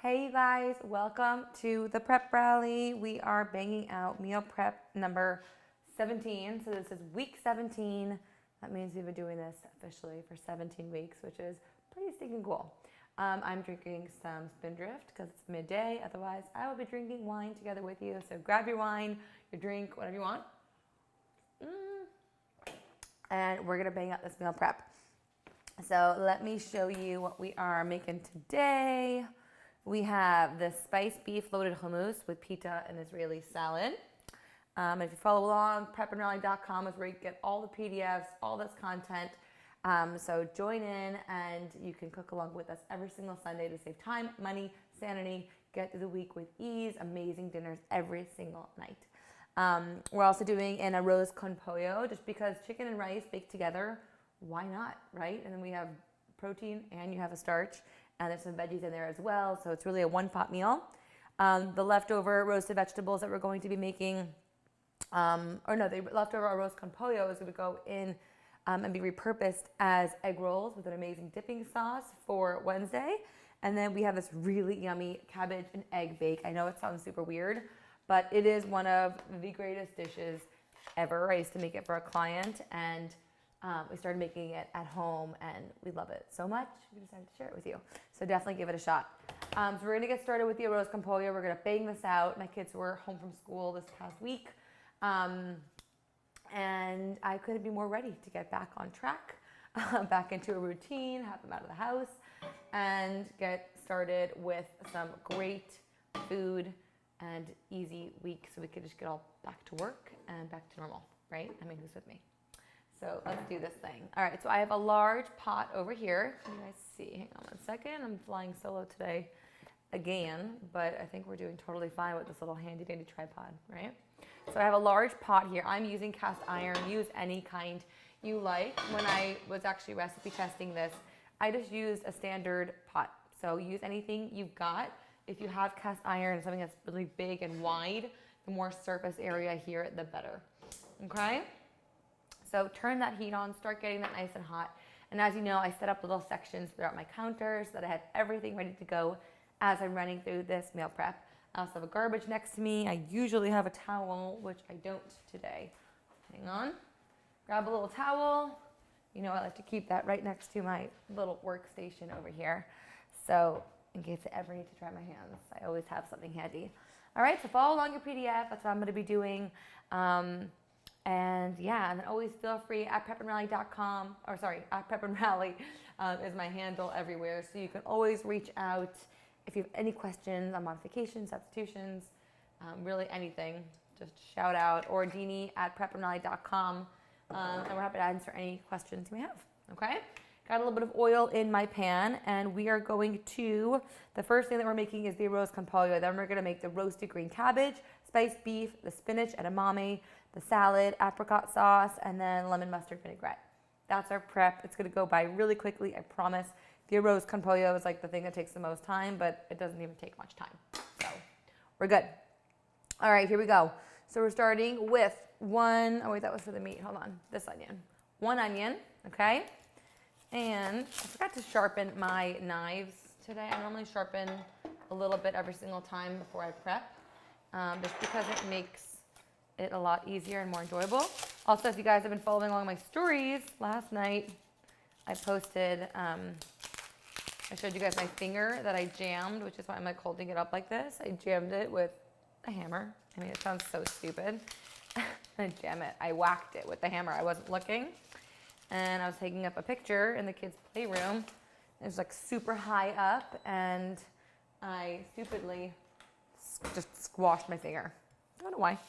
Hey you guys, welcome to the prep rally. We are banging out meal prep number 17. So this is week 17. That means we've been doing this officially for 17 weeks, which is pretty stinking cool. I'm drinking some Spindrift because it's midday. Otherwise, I will be drinking wine together with you. So grab your wine, your drink, whatever you want. And we're gonna bang out this meal prep. So let me show you what we are making today. We have the spiced beef loaded hummus with pita and Israeli salad. If you follow along, prepandrally.com is where you get all the PDFs, all this content. So join in and you can cook along with us every single Sunday to save time, money, sanity, get through the week with ease, amazing dinners every single night. We're also doing an Arroz Con Pollo, just because chicken and rice baked together, why not, right? And then we have protein and you have a starch. And there's some veggies in there as well, so it's really a one-pot meal. The leftover roasted vegetables that we're going to be making, the leftover arroz con pollo is going to go in and be repurposed as egg rolls with an amazing dipping sauce for Wednesday. And then we have this really yummy cabbage and egg bake. I know it sounds super weird, but it is one of the greatest dishes ever. I used to make it for a client, and we started making it at home, and we love it so much, we decided to share it with you. So definitely give it a shot. So we're gonna get started with the Arroz Con Pollo. We're gonna bang this out. My kids were home from school this past week, and I couldn't be more ready to get back on track, back into a routine, have them out of the house, and get started with some great food and easy week so we could just get all back to work and back to normal, right? I mean, who's with me? So let's do this thing. All right, so I have a large pot over here. Can you guys see? Hang on one second. I'm flying solo today again, but I think we're doing totally fine with this little handy dandy tripod, right? So I have a large pot here. I'm using cast iron. Use any kind you like. When I was actually recipe testing this, I just used a standard pot. So use anything you've got. If you have cast iron, something that's really big and wide, the more surface area here, the better, okay? So turn that heat on, start getting that nice and hot. And as you know, I set up little sections throughout my counter so that I have everything ready to go as I'm running through this meal prep. I also have a garbage next to me. I usually have a towel, which I don't today. Hang on. Grab a little towel. You know, I like to keep that right next to my little workstation over here. So in case I ever need to dry my hands, I always have something handy. All right, so follow along your PDF. That's what I'm going to be doing. And then always feel free at prepandrally.com, at prepandrally is my handle everywhere. So you can always reach out if you have any questions on modifications, substitutions, really anything. Just shout out, or Dini at prepandrally.com, and we're happy to answer any questions you may have, okay? Got a little bit of oil in my pan, and we are going to, the first thing that we're making is the Arroz Con Pollo. Then we're gonna make the roasted green cabbage, spiced beef, the spinach, edamame, the salad, apricot sauce, and then lemon mustard vinaigrette. That's our prep. It's gonna go by really quickly, I promise. The Arroz Con Pollo is like the thing that takes the most time, but it doesn't even take much time. So we're good. All right, here we go. So we're starting with that was for the meat, hold on, this onion. One onion, okay? And I forgot to sharpen my knives today. I normally sharpen a little bit every single time before I prep, just because it makes it a lot easier and more enjoyable. Also, if you guys have been following along my stories, last night I posted, I showed you guys my finger that I jammed, which is why I'm like holding it up like this. I jammed it with a hammer. I mean, it sounds so stupid. I jam it. I whacked it with the hammer. I wasn't looking. And I was taking up a picture in the kids' playroom. It was like super high up, and I stupidly just squashed my finger. I don't know why.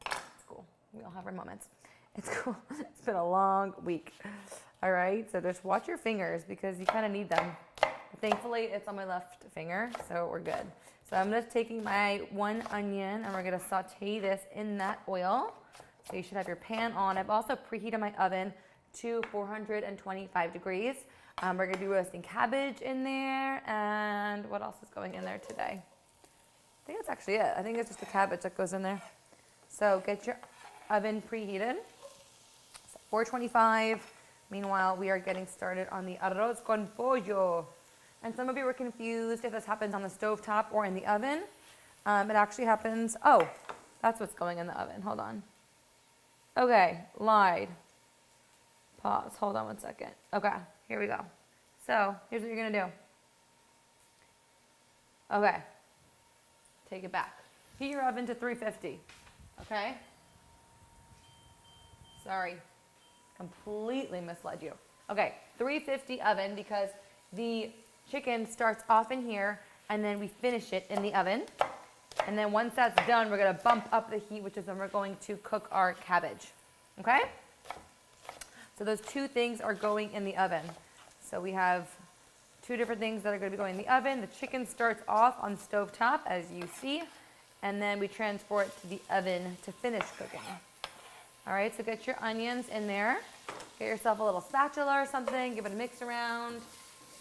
It's cool. We all have our moments. It's cool. It's been a long week. All right, so just watch your fingers because you kind of need them. Thankfully, it's on my left finger, so we're good. So I'm just taking my one onion, and we're gonna saute this in that oil. So you should have your pan on. I've also preheated my oven to 425 degrees. We're gonna be roasting cabbage in there, and what else is going in there today? I think that's actually it. I think it's just the cabbage that goes in there. So get your oven preheated. So 425. Meanwhile, we are getting started on the Arroz Con Pollo. And some of you were confused if this happens on the stovetop or in the oven. It actually happens, oh, that's what's going in the oven. Hold on. Okay, lied. Pause, hold on one second. Okay, here we go. So here's what you're gonna do. Okay, take it back. Heat your oven to 350, okay? Sorry, completely misled you. Okay, 350 oven because the chicken starts off in here and then we finish it in the oven. And then once that's done, we're gonna bump up the heat, which is when we're going to cook our cabbage, okay? So those two things are going in the oven. So we have two different things that are gonna be going in the oven. The chicken starts off on stovetop, as you see, and then we transport it to the oven to finish cooking. All right, so get your onions in there. Get yourself a little spatula or something, give it a mix around.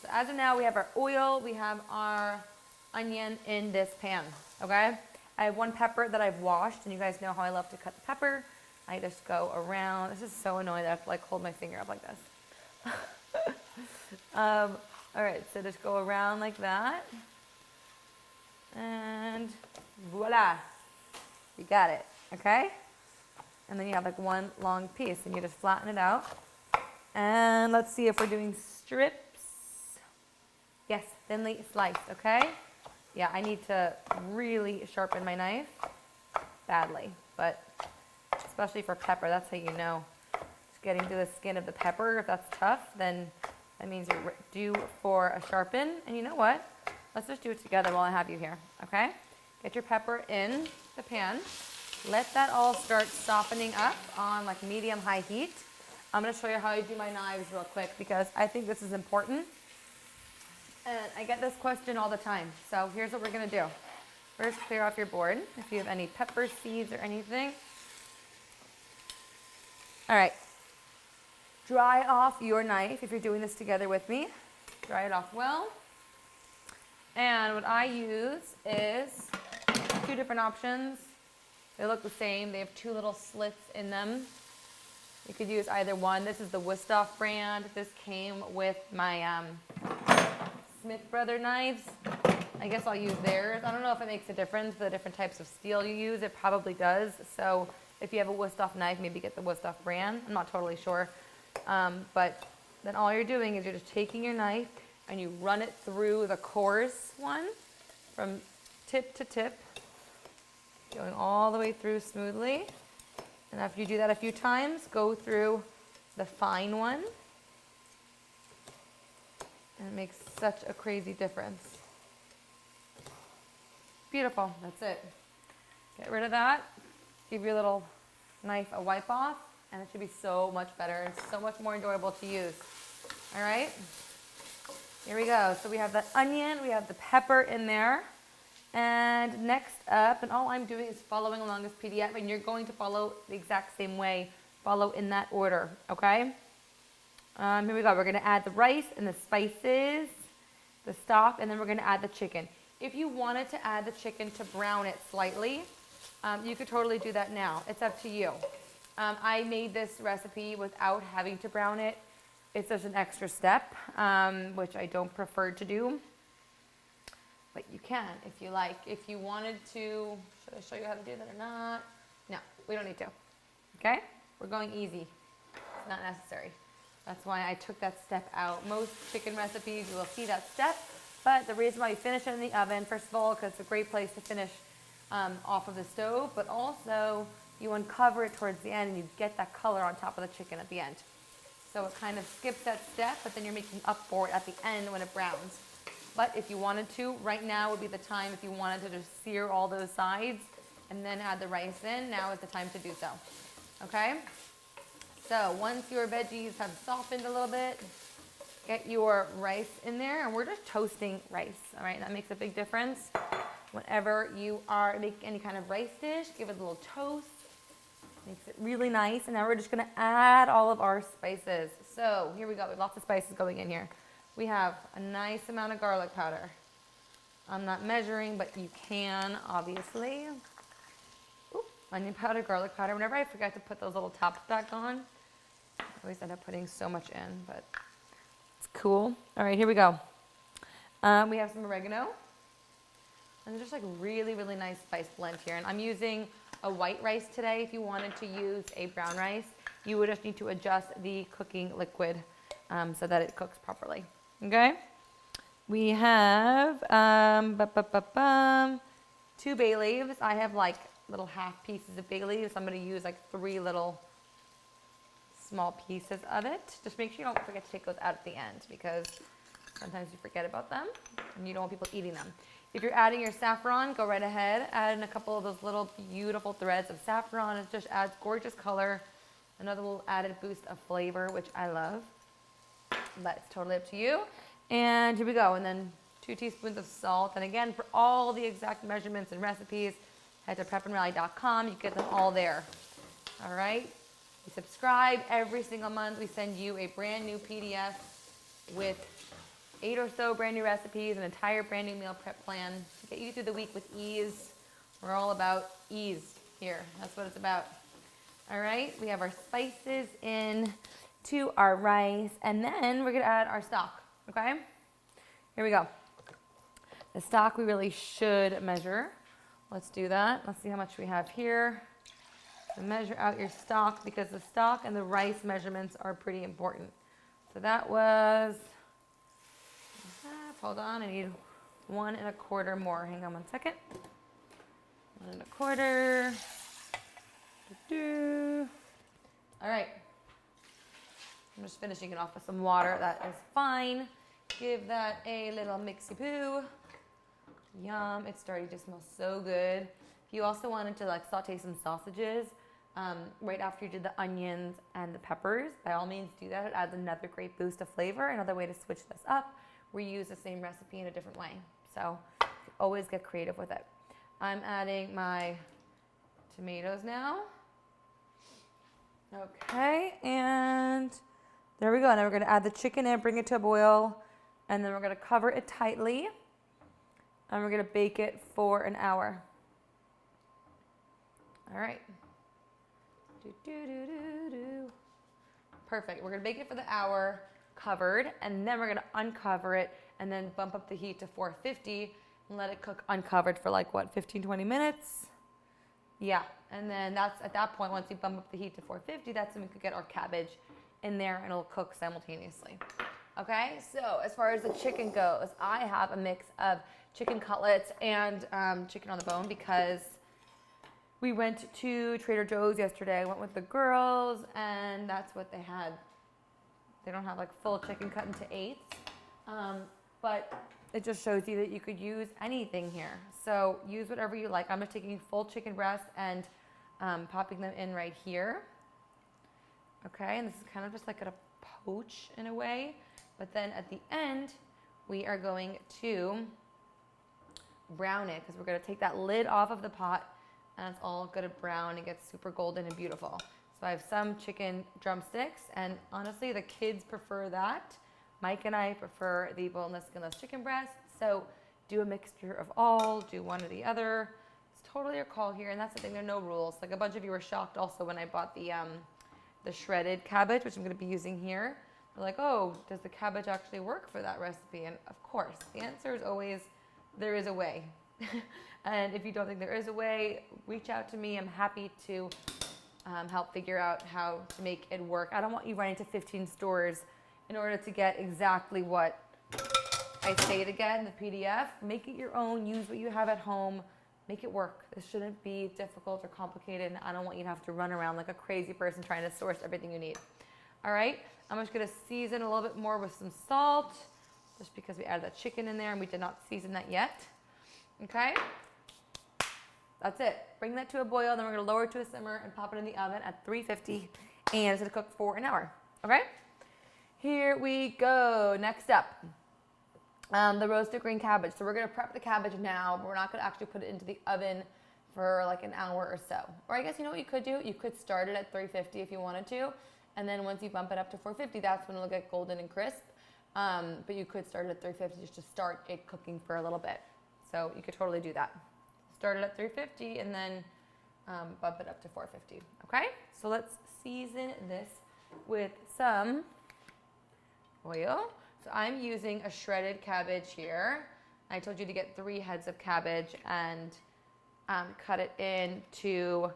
So as of now, we have our oil, we have our onion in this pan, okay? I have one pepper that I've washed, and you guys know how I love to cut the pepper. I just go around. This is so annoying that I have to like hold my finger up like this. All right, so just go around like that. And voila, you got it, okay? And then you have like one long piece and you just flatten it out. And let's see if we're doing strips. Yes, thinly sliced, okay? Yeah, I need to really sharpen my knife badly, but especially for pepper, that's how you know. Just getting to the skin of the pepper, if that's tough, then that means you're due for a sharpen. And you know what? Let's just do it together while I have you here, okay? Get your pepper in the pan. Let that all start softening up on like medium-high heat. I'm gonna show you how I do my knives real quick because I think this is important. And I get this question all the time. So here's what we're gonna do. First, clear off your board if you have any pepper seeds or anything. All right, dry off your knife if you're doing this together with me. Dry it off well. And what I use is two different options. They look the same. They have two little slits in them. You could use either one. This is the Wusthof brand. This came with my Smith Brother knives. I guess I'll use theirs. I don't know if it makes a difference for the different types of steel you use. It probably does. So if you have a Wusthof knife, maybe get the Wusthof brand. I'm not totally sure. But then all you're doing is you're just taking your knife and you run it through the coarse one from tip to tip, going all the way through smoothly. And after you do that a few times, go through the fine one. And it makes such a crazy difference. Beautiful, that's it. Get rid of that. Give your little knife a wipe off, and it should be so much better and so much more enjoyable to use. All right, here we go. So we have the onion, we have the pepper in there. And next up, and all I'm doing is following along this PDF, and you're going to follow the exact same way. Follow in that order, okay? Here we go. We're going to add the rice and the spices, the stock, and then we're going to add the chicken. If you wanted to add the chicken to brown it slightly, you could totally do that now. It's up to you. I made this recipe without having to brown it. It's just an extra step, which I don't prefer to do. But you can if you like. If you wanted to, should I show you how to do that or not? No, we don't need to. Okay? We're going easy. It's not necessary. That's why I took that step out. Most chicken recipes, you will see that step. But the reason why you finish it in the oven, first of all, because it's a great place to finish off of the stove, but also you uncover it towards the end and you get that color on top of the chicken at the end. So it kind of skips that step, but then you're making up for it at the end when it browns. But if you wanted to, right now would be the time if you wanted to just sear all those sides and then add the rice in, now is the time to do so. Okay? So once your veggies have softened a little bit, get your rice in there, and we're just toasting rice, all right? That makes a big difference. Whenever you are making any kind of rice dish, give it a little toast. Makes it really nice. And now we're just gonna add all of our spices. So here we go, we have lots of spices going in here. We have a nice amount of garlic powder. I'm not measuring, but you can, obviously. Ooh, onion powder, garlic powder. Whenever I forget to put those little tops back on, I always end up putting so much in, but it's cool. All right, here we go. We have some oregano. And just like really, really nice spice blend here. And I'm using a white rice today. If you wanted to use a brown rice, you would just need to adjust the cooking liquid so that it cooks properly. Okay? We have 2 bay leaves. I have like little half pieces of bay leaves. I'm going to use like 3 little small pieces of it. Just make sure you don't forget to take those out at the end because sometimes you forget about them and you don't want people eating them. If you're adding your saffron, go right ahead. Add in a couple of those little beautiful threads of saffron. It just adds gorgeous color. Another little added boost of flavor, which I love. But it's totally up to you. And here we go. And then 2 teaspoons of salt. And again, for all the exact measurements and recipes, head to prepandrally.com. You get them all there. All right. You subscribe every single month. We send you a brand new PDF with 8 or so brand new recipes, an entire brand new meal prep plan to get you through the week with ease. We're all about ease here. That's what it's about. All right, we have our spices in to our rice, and then we're gonna add our stock, okay? Here we go. The stock we really should measure. Let's do that. Let's see how much we have here. So measure out your stock because the stock and the rice measurements are pretty important. So that was... Hold on, I need 1 1/4 more. Hang on 1 second. 1 1/4. All right. I'm just finishing it off with some water. That is fine. Give that a little mixy poo. Yum. It's starting to smell so good. If you also wanted to like saute some sausages right after you did the onions and the peppers, by all means do that. It adds another great boost of flavor. Another way to switch this up. Reuse the same recipe in a different way. So always get creative with it. I'm adding my tomatoes now. Okay, and there we go. Now we're gonna add the chicken in, bring it to a boil, and then we're gonna cover it tightly, and we're gonna bake it for an hour. All right. Perfect, we're gonna bake it for the hour, covered, and then we're gonna uncover it and then bump up the heat to 450 and let it cook uncovered for like what, 15-20 minutes? Yeah, and then that's at that point, once you bump up the heat to 450, that's when we could get our cabbage in there and it'll cook simultaneously. Okay, so as far as the chicken goes, I have a mix of chicken cutlets and chicken on the bone because we went to Trader Joe's yesterday. I went with the girls and that's what they had. They don't have like full chicken cut into 8s, but it just shows you that you could use anything here. So use whatever you like. I'm just taking full chicken breast and popping them in right here. Okay, and this is kind of just like a poach in a way. But then at the end, we are going to brown it because we're going to take that lid off of the pot and it's all going to brown and get super golden and beautiful. So I have some chicken drumsticks, and honestly, the kids prefer that. Mike and I prefer the boneless, skinless chicken breast. So do a mixture of all, do one or the other. It's totally your call here, and that's the thing, there are no rules. Like a bunch of you were shocked also when I bought the shredded cabbage, which I'm gonna be using here. They're like, oh, does the cabbage actually work for that recipe? And of course, the answer is always, there is a way. And if you don't think there is a way, reach out to me. I'm happy to help figure out how to make it work. I don't want you running to 15 stores in order to get exactly what I say to get in the PDF. Make it your own, use what you have at home, make it work. This shouldn't be difficult or complicated, and I don't want you to have to run around like a crazy person trying to source everything you need. All right, I'm just gonna season a little bit more with some salt, just because we added that chicken in there and we did not season that yet. Okay, that's it. Bring that to a boil, then we're gonna lower it to a simmer and pop it in the oven at 350, and it's gonna cook for an hour, okay? Here we go. Next up, the roasted green cabbage. So we're gonna prep the cabbage now, but we're not gonna actually put it into the oven for like an hour or so. Or I guess you know what you could do? You could start it at 350 if you wanted to, and then once you bump it up to 450, that's when it'll get golden and crisp. But you could start it at 350 just to start it cooking for a little bit. So you could totally do that. Start it at 350 and then bump it up to 450, okay? So let's season this with some oil. So I'm using a shredded cabbage here. I told you to get 3 heads of cabbage and cut it into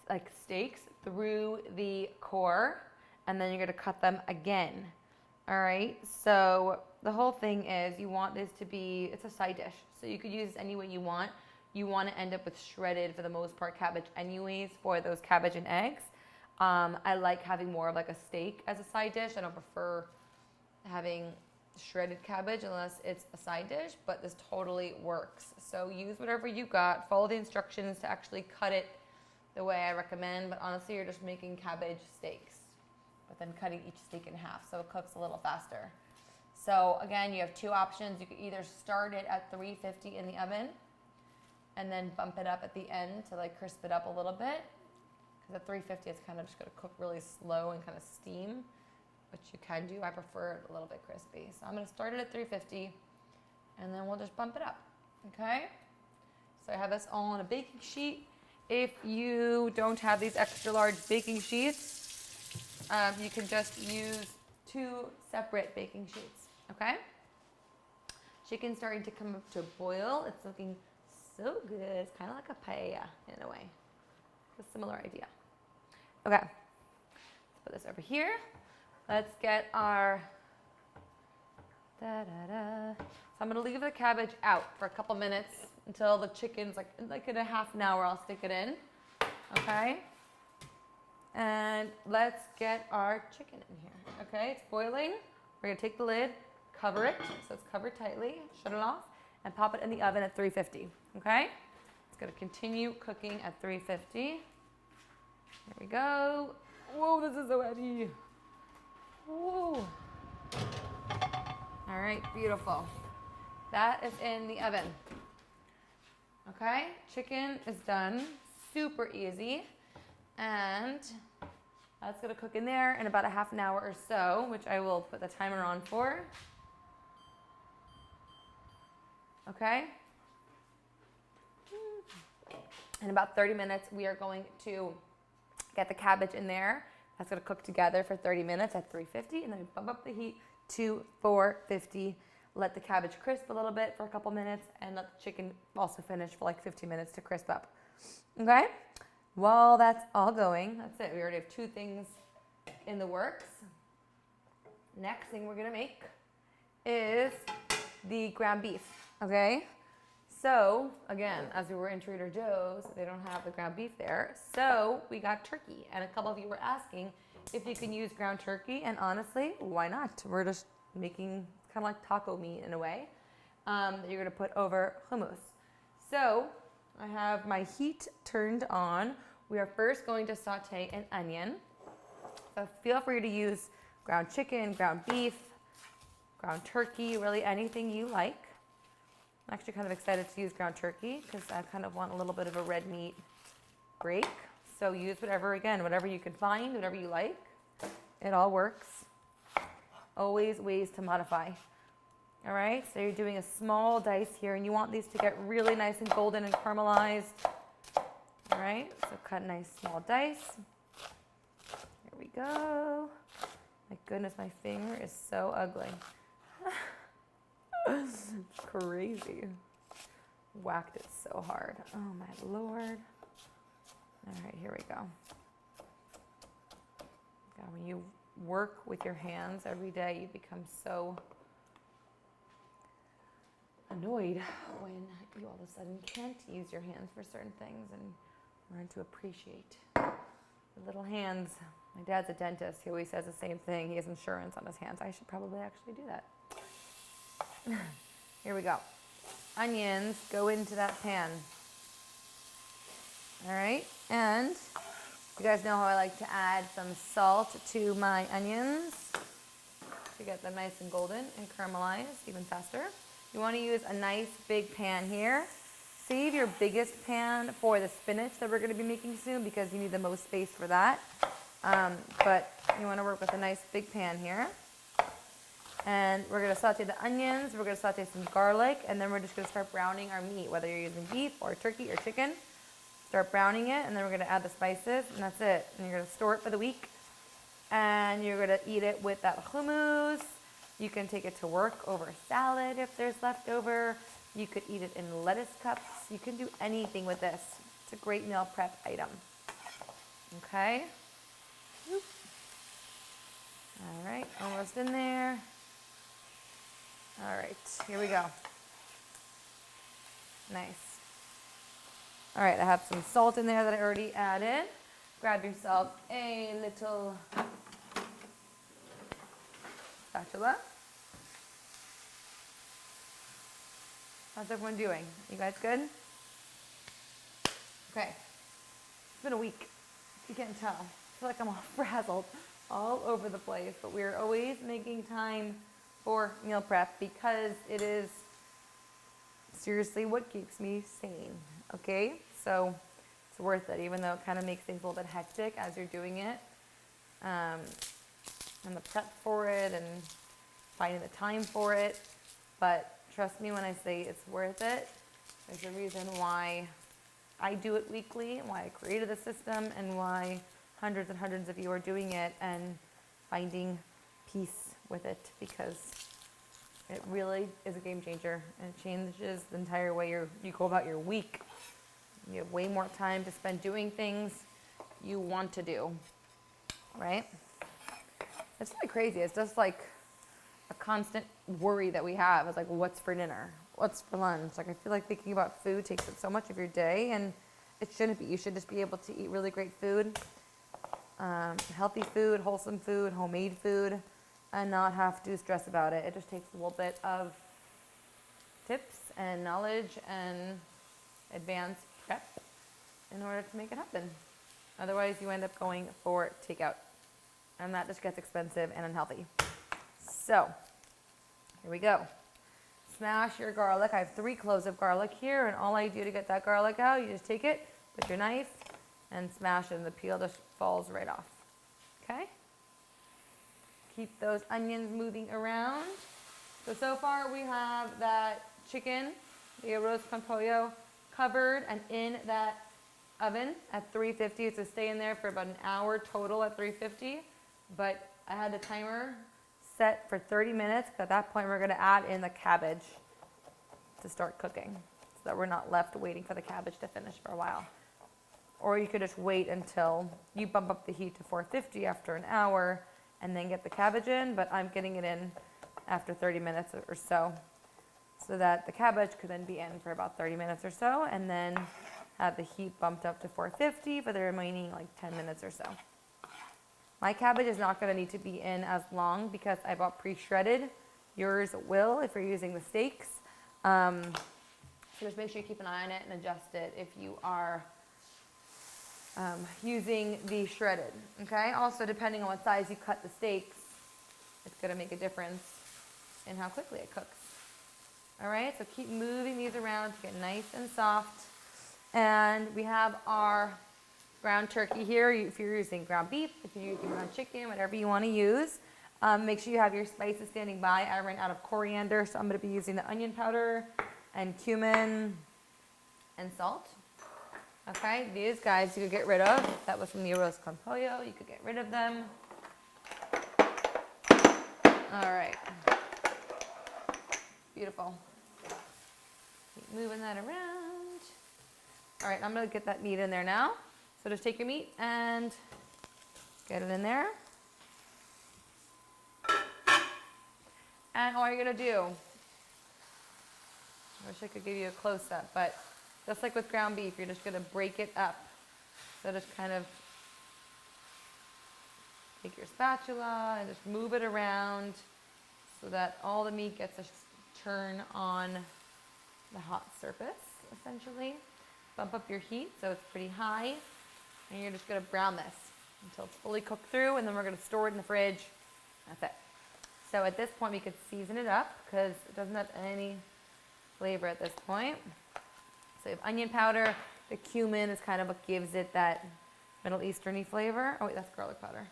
like steaks through the core, and then you're gonna cut them again. All right, so the whole thing is you want this to be, it's a side dish, so you could use this any way you want. You want to end up with shredded, for the most part, cabbage anyways for those cabbage and eggs. I like having more of like a steak as a side dish. I don't prefer having shredded cabbage unless it's a side dish, but this totally works. So use whatever you got, follow the instructions to actually cut it the way I recommend, but honestly you're just making cabbage steaks, but then cutting each steak in half so it cooks a little faster. So again, you have 2 options. You could either start it at 350 in the oven and then bump it up at the end to like crisp it up a little bit, because at 350 it's kind of just going to cook really slow and kind of steam, which you can do. I prefer it a little bit crispy. So I'm going to start it at 350 and then we'll just bump it up. Okay? So I have this all on a baking sheet. If you don't have these extra large baking sheets, you can just use 2 separate baking sheets. Okay? Chicken's starting to come up to a boil. It's looking so good. It's kind of like a paella in a way. It's a similar idea. Okay. Let's put this over here. Let's get our So I'm gonna leave the cabbage out for a couple minutes until the chicken's like in a half an hour. I'll stick it in. Okay. And let's get our chicken in here. Okay, it's boiling. We're gonna take the lid, cover it so it's covered tightly, shut it off, and pop it in the oven at 350. Okay? It's gonna continue cooking at 350. Here we go. Whoa, this is so heavy. Whoa. All right, beautiful. That is in the oven. Okay, chicken is done. Super easy. And that's gonna cook in there in about a half an hour or so, which I will put the timer on for. Okay. In about 30 minutes, we are going to get the cabbage in there. That's gonna cook together for 30 minutes at 350, and then we bump up the heat to 450. Let the cabbage crisp a little bit for a couple minutes, and let the chicken also finish for like 15 minutes to crisp up. Okay? While that's all going, that's it. We already have 2 things in the works. Next thing we're gonna make is the ground beef, okay? So, again, as we were in Trader Joe's, they don't have the ground beef there. So, we got turkey. And a couple of you were asking if you can use ground turkey. And honestly, why not? We're just making kind of like taco meat in a way that you're going to put over hummus. So, I have my heat turned on. We are first going to saute an onion. So, feel free to use ground chicken, ground beef, ground turkey, really anything you like. I'm actually kind of excited to use ground turkey because I kind of want a little bit of a red meat break. So use whatever you can find, whatever you like. It all works. Always ways to modify. All right, so you're doing a small dice here, and you want these to get really nice and golden and caramelized. All right, so cut nice small dice. Here we go. My goodness, my finger is so ugly. It's crazy. Whacked it so hard. Oh my Lord. All right, here we go. God, when you work with your hands every day, you become so annoyed when you all of a sudden can't use your hands for certain things and learn to appreciate the little hands. My dad's a dentist. He always says the same thing. He has insurance on his hands. I should probably actually do that. Here we go. Onions go into that pan. All right, and you guys know how I like to add some salt to my onions to get them nice and golden and caramelized even faster. You want to use a nice big pan here. Save your biggest pan for the spinach that we're going to be making soon because you need the most space for that. But you want to work with a nice big pan here. And we're going to saute the onions, we're going to saute some garlic, and then we're just going to start browning our meat, whether you're using beef or turkey or chicken. Start browning it, and then we're going to add the spices, and that's it. And you're going to store it for the week. and you're gonna eat it with that hummus. You can take it to work over salad if there's leftover. You could eat it in lettuce cups. You can do anything with this. It's a great meal prep item. Okay. Whoop. All right, almost in there. All right, here we go. Nice. All right, I have some salt in there that I already added. Grab yourself a little spatula. How's everyone doing? You guys good? Okay. It's been a week. You can't tell. I feel like I'm all frazzled all over the place, but we're always making time for meal prep because it is seriously what keeps me sane, okay? So it's worth it, even though it kind of makes things a little bit hectic as you're doing it. And the prep for it and finding the time for it. But trust me when I say it's worth it. There's a reason why I do it weekly, why I created the system, and why hundreds and hundreds of you are doing it and finding peace with it, because it really is a game changer and it changes the entire way you go about your week. You have way more time to spend doing things you want to do, right? It's really crazy. It's just like a constant worry that we have. It's like, what's for dinner? What's for lunch? Like, I feel like thinking about food takes up so much of your day, and it shouldn't be. You should just be able to eat really great food, healthy food, wholesome food, homemade food, and not have to stress about it. It just takes a little bit of tips and knowledge and advanced prep in order to make it happen. Otherwise, you end up going for takeout, and that just gets expensive and unhealthy. So, here we go. Smash your garlic. I have 3 cloves of garlic here, and all I do to get that garlic out, you just take it with your knife and smash it, and the peel just falls right off. Okay? Keep those onions moving around. So far we have that chicken, the Arroz Con Pollo, covered and in that oven at 350. So stay in there for about an hour total at 350. But I had the timer set for 30 minutes. At that point, we're going to add in the cabbage to start cooking so that we're not left waiting for the cabbage to finish for a while. Or you could just wait until you bump up the heat to 450 after an hour and then get the cabbage in. But I'm getting it in after 30 minutes or so that the cabbage could then be in for about 30 minutes or so, and then have the heat bumped up to 450 for the remaining like 10 minutes or so. My cabbage is not going to need to be in as long because I bought pre-shredded. Yours will if you're using the steaks. So just make sure you keep an eye on it and adjust it if you are using the shredded. Okay. Also, depending on what size you cut the steaks, it's going to make a difference in how quickly it cooks. All right. So keep moving these around to get nice and soft. And we have our ground turkey here, if you're using ground beef, if you're using ground chicken, whatever you want to use. Make sure you have your spices standing by. I ran out of coriander, so I'm going to be using the onion powder and cumin and salt. Okay, these guys you could get rid of. That was from the Arroz Con Pollo. You could get rid of them. All right. Beautiful. Keep moving that around. All right, I'm going to get that meat in there now. So just take your meat and get it in there. And all you're going to do, I wish I could give you a close-up, but just like with ground beef, you're just going to break it up. So just kind of take your spatula and just move it around so that all the meat gets a turn on the hot surface, essentially. Bump up your heat so it's pretty high. And you're just going to brown this until it's fully cooked through, and then we're going to store it in the fridge. That's it. So at this point, we could season it up because it doesn't have any flavor at this point. So you have onion powder. The cumin is kind of what gives it that Middle Eastern-y flavor. Oh, wait, that's garlic powder.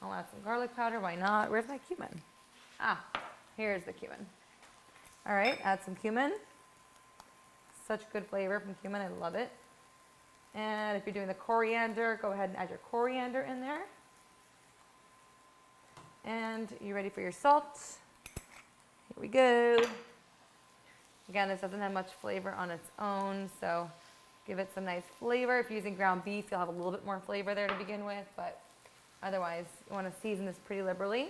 I'll add some garlic powder. Why not? Where's my cumin? Ah, here's the cumin. All right, add some cumin. Such good flavor from cumin. I love it. And if you're doing the coriander, go ahead and add your coriander in there. And you ready for your salt? Here we go. Again, this doesn't have much flavor on its own, so give it some nice flavor. If you're using ground beef, you'll have a little bit more flavor there to begin with, but otherwise, you want to season this pretty liberally.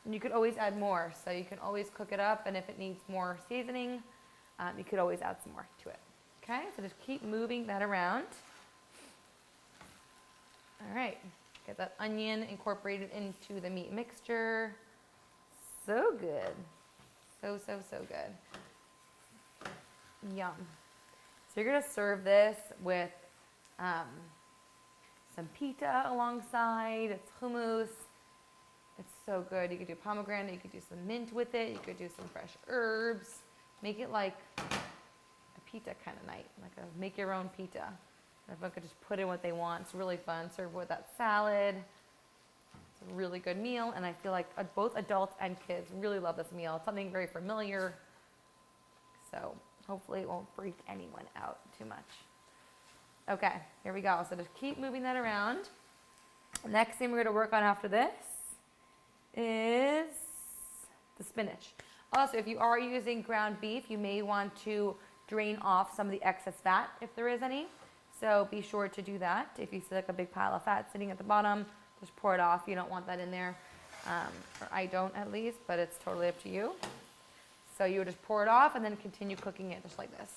And you could always add more, so you can always cook it up, and if it needs more seasoning, you could always add some more to it. Okay, so just keep moving that around. All right, get that onion incorporated into the meat mixture. So good. So, so, so good. Yum. So you're gonna serve this with some pita alongside. It's hummus. It's so good. You could do pomegranate, you could do some mint with it, you could do some fresh herbs. Make it like a pita kind of night, like a make your own pita. Everyone could just put in what they want. It's really fun. Serve with that salad. It's a really good meal, and I feel like both adults and kids really love this meal. It's something very familiar, so hopefully it won't freak anyone out too much. Okay, here we go. So just keep moving that around. Next thing we're going to work on after this is the spinach. Also, if you are using ground beef, you may want to drain off some of the excess fat if there is any. So be sure to do that. If you see like a big pile of fat sitting at the bottom, just pour it off. You don't want that in there, or I don't at least, but it's totally up to you. So you would just pour it off and then continue cooking it just like this.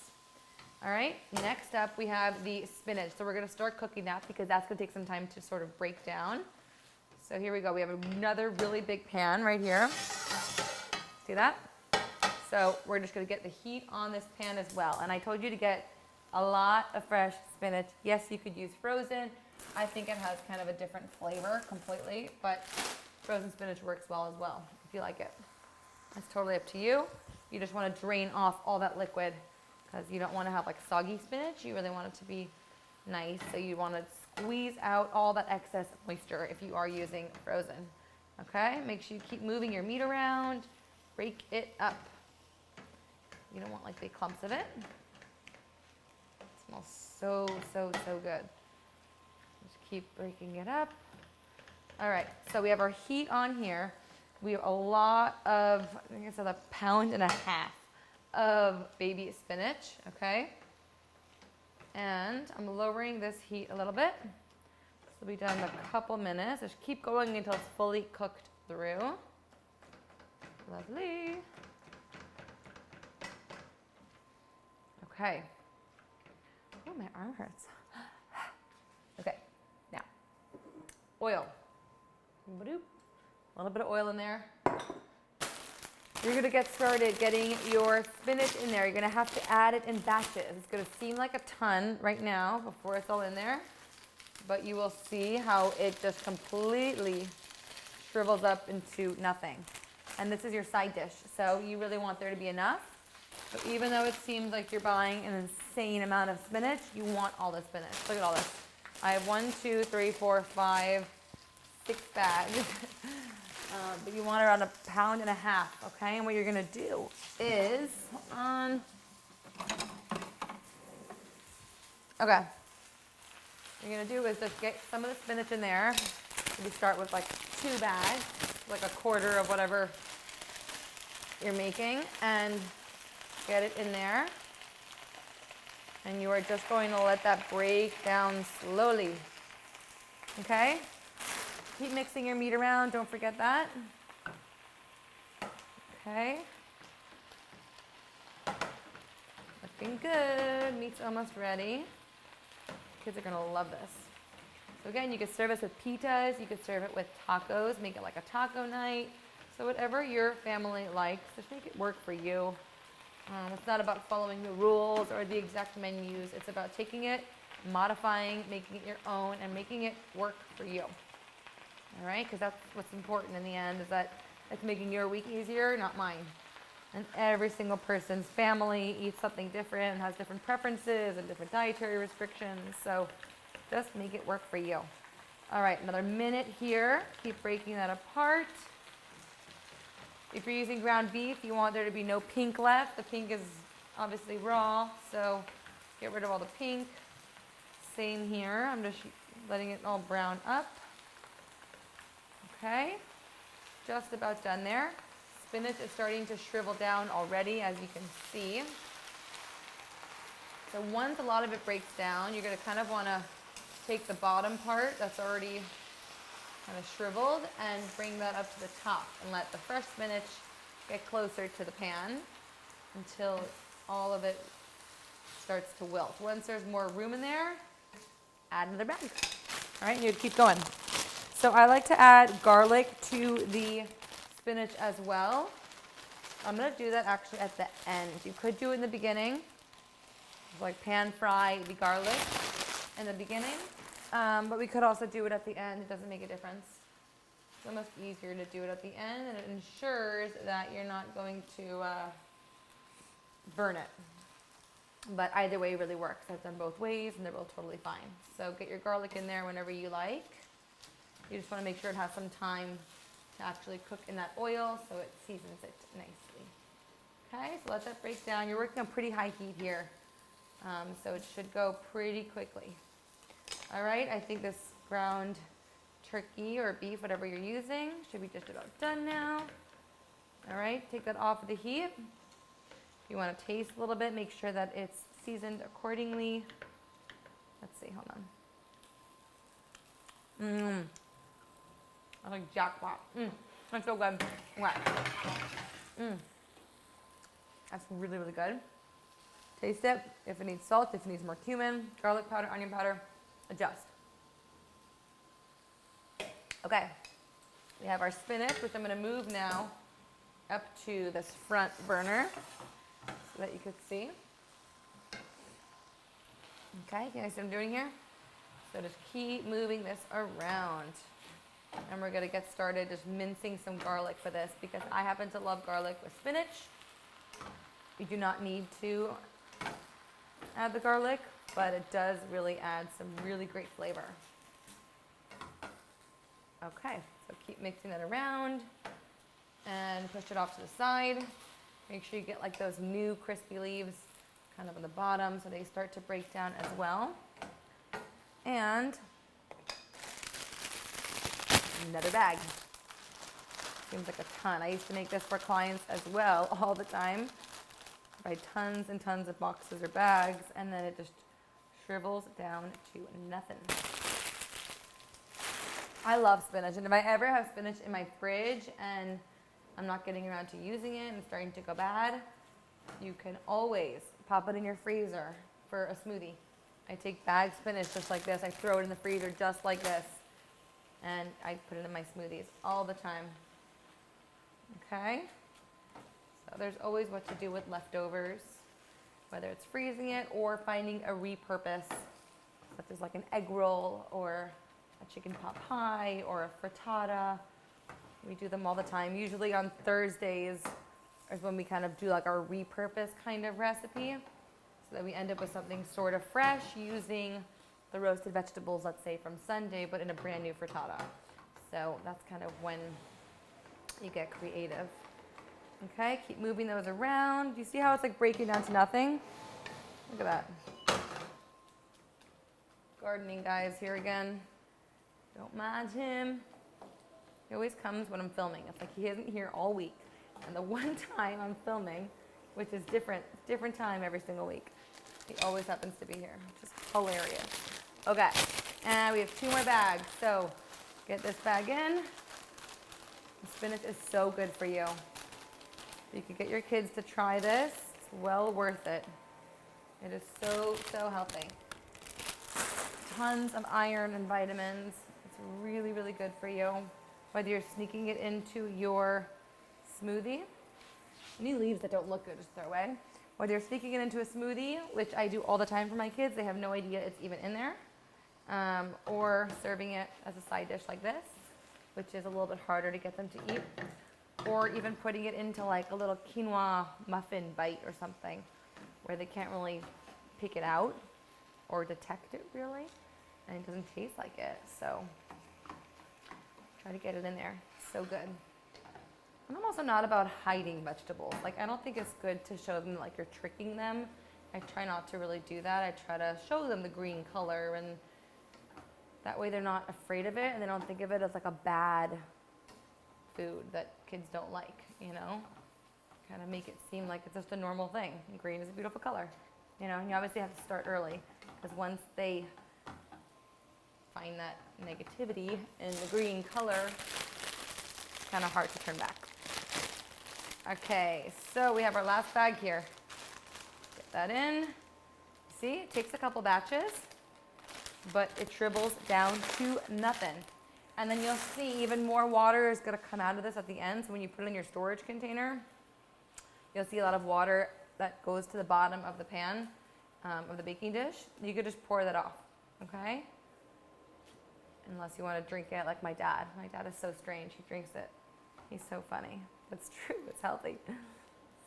All right, next up we have the spinach. So we're gonna start cooking that because that's gonna take some time to sort of break down. So here we go. We have another really big pan right here. See that? So we're just gonna get the heat on this pan as well. And I told you to get a lot of fresh spinach. Yes, you could use frozen. I think it has kind of a different flavor completely, but frozen spinach works well as well if you like it. It's totally up to you. You just want to drain off all that liquid because you don't want to have like soggy spinach. You really want it to be nice. So you want to squeeze out all that excess moisture if you are using frozen. Okay, make sure you keep moving your meat around. Break it up. You don't want like big clumps of it. It smells so, so, so good. Just keep breaking it up. All right, so we have our heat on here. We have a lot of, I think it's about 1.5 pounds of baby spinach, okay? And I'm lowering this heat a little bit. This will be done in a couple minutes. Just keep going until it's fully cooked through. Lovely. Okay. Oh, my arm hurts. Okay, now, oil. A little bit of oil in there. You're gonna get started getting your spinach in there. You're gonna have to add it in batches. It's gonna seem like a ton right now before it's all in there, but you will see how it just completely shrivels up into nothing. And this is your side dish, so you really want there to be enough. So even though it seems like you're buying an insane amount of spinach, you want all the spinach. Look at all this. I have 1, 2, 3, 4, 5, 6 bags. But you want around 1.5 pounds, okay? And what you're gonna do is, okay. What you're gonna do is just get some of the spinach in there. Maybe start with like 2 bags, like 1/4 of whatever you're making, and get it in there. And you are just going to let that break down slowly, okay? Keep mixing your meat around, don't forget that. Okay. Looking good, meat's almost ready. Kids are gonna love this. So again, you could serve this with pitas, you could serve it with tacos, make it like a taco night. So whatever your family likes, just make it work for you. It's not about following the rules or the exact menus. It's about taking it, modifying, making it your own, and making it work for you. All right, because that's what's important in the end, is that it's making your week easier, not mine. And every single person's family eats something different and has different preferences and different dietary restrictions. So just make it work for you. All right, another minute here. Keep breaking that apart. If you're using ground beef, you want there to be no pink left. The pink is obviously raw, so get rid of all the pink. Same here. I'm just letting it all brown up. Okay, just about done there. Spinach is starting to shrivel down already, as you can see. So once a lot of it breaks down, you're gonna kind of wanna take the bottom part that's already kind of shriveled and bring that up to the top and let the fresh spinach get closer to the pan until all of it starts to wilt. Once there's more room in there, add another bag. All right, you keep going. So I like to add garlic to the spinach as well. I'm gonna do that actually at the end. You could do it in the beginning, like pan fry the garlic in the beginning, but we could also do it at the end. It doesn't make a difference. It's almost easier to do it at the end, and it ensures that you're not going to burn it. But either way really works. I've done both ways, and they're both totally fine. So get your garlic in there whenever you like. You just want to make sure it has some time to actually cook in that oil so it seasons it nicely. Okay, so let that break down. You're working on pretty high heat here, so it should go pretty quickly. All right, I think this ground turkey or beef, whatever you're using, should be just about done now. All right, take that off of the heat. If you want to taste a little bit, make sure that it's seasoned accordingly. Let's see, hold on. I like jackpot. That's so good. Okay. That's really, really good. Taste it. If it needs salt, if it needs more cumin, garlic powder, onion powder, adjust. Okay. We have our spinach, which I'm going to move now up to this front burner so that you could see. Okay, can you see what I'm doing here? So just keep moving this around. And we're gonna get started just mincing some garlic for this because I happen to love garlic with spinach. You do not need to add the garlic, but it does really add some really great flavor. Okay, so keep mixing that around and push it off to the side. Make sure you get like those new crispy leaves kind of on the bottom so they start to break down as well. And another bag. Seems like a ton. I used to make this for clients as well all the time. Buy tons and tons of boxes or bags, and then it just shrivels down to nothing. I love spinach, and if I ever have spinach in my fridge and I'm not getting around to using it and it's starting to go bad, you can always pop it in your freezer for a smoothie. I take bagged spinach just like this. I throw it in the freezer just like this. And I put it in my smoothies all the time. Okay? So there's always what to do with leftovers, whether it's freezing it or finding a repurpose, such as like an egg roll or a chicken pot pie or a frittata. We do them all the time. Usually on Thursdays is when we kind of do like our repurpose kind of recipe, so that we end up with something sort of fresh using the roasted vegetables, let's say from Sunday, but in a brand new frittata. So that's kind of when you get creative. Okay, keep moving those around. Do you see how it's like breaking down to nothing? Look at that. Gardening guys here again. Don't mind him. He always comes when I'm filming. It's like he isn't here all week. And the one time I'm filming, which is different time every single week, he always happens to be here, which is hilarious. Okay, and we have 2 more bags. So get this bag in. The spinach is so good for you. You could get your kids to try this. It's well worth it. It is so, so healthy. Tons of iron and vitamins. It's really, really good for you. Whether you're sneaking it into your smoothie. Any leaves that don't look good, just throw away. Whether you're sneaking it into a smoothie, which I do all the time for my kids, they have no idea it's even in there. Or serving it as a side dish like this, which is a little bit harder to get them to eat. Or even putting it into like a little quinoa muffin bite or something, where they can't really pick it out or detect it really, and it doesn't taste like it. So try to get it in there. It's so good. And I'm also not about hiding vegetables. Like, I don't think it's good to show them like you're tricking them. I try not to really do that. I try to show them the green color, and that way they're not afraid of it and they don't think of it as like a bad food that kids don't like, you know? Kind of make it seem like it's just a normal thing. Green is a beautiful color, you know, and you obviously have to start early because once they find that negativity in the green color, it's kind of hard to turn back. Okay, so we have our last bag here. Get that in. See, it takes a couple batches, but it shrivels down to nothing. And then you'll see even more water is going to come out of this at the end. So when you put it in your storage container, you'll see a lot of water that goes to the bottom of the pan, of the baking dish. You could just pour that off, okay? Unless you want to drink it like my dad. My dad is so strange. He drinks it. He's so funny. That's true. It's healthy.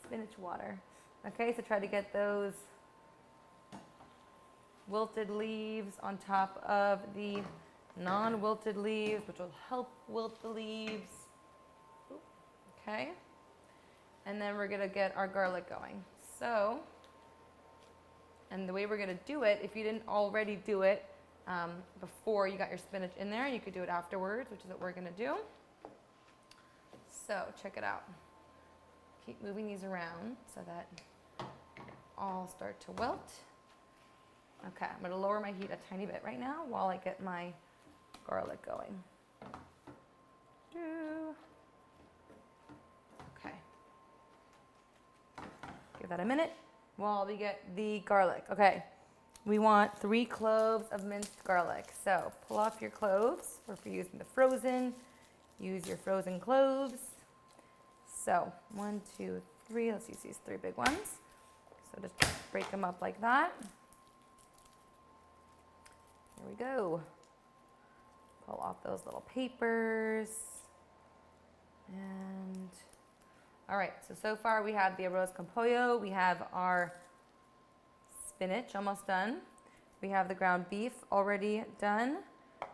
Spinach water. Okay, so try to get those wilted leaves on top of the non-wilted leaves, which will help wilt the leaves. Okay. And then we're going to get our garlic going. So, and the way we're going to do it, if you didn't already do it before you got your spinach in there, you could do it afterwards, which is what we're going to do. So, check it out. Keep moving these around so that all start to wilt. Okay, I'm going to lower my heat a tiny bit right now while I get my garlic going. Okay. Give that a minute while we get the garlic. Okay, we want 3 cloves of minced garlic. So pull off your cloves, or if you're using the frozen, use your frozen cloves. So 1, 2, 3. Let's use these 3 big ones. So just break them up like that. Here we go. Pull off those little papers. And all right, so far we have the Arroz Con Pollo. We have our spinach almost done. We have the ground beef already done.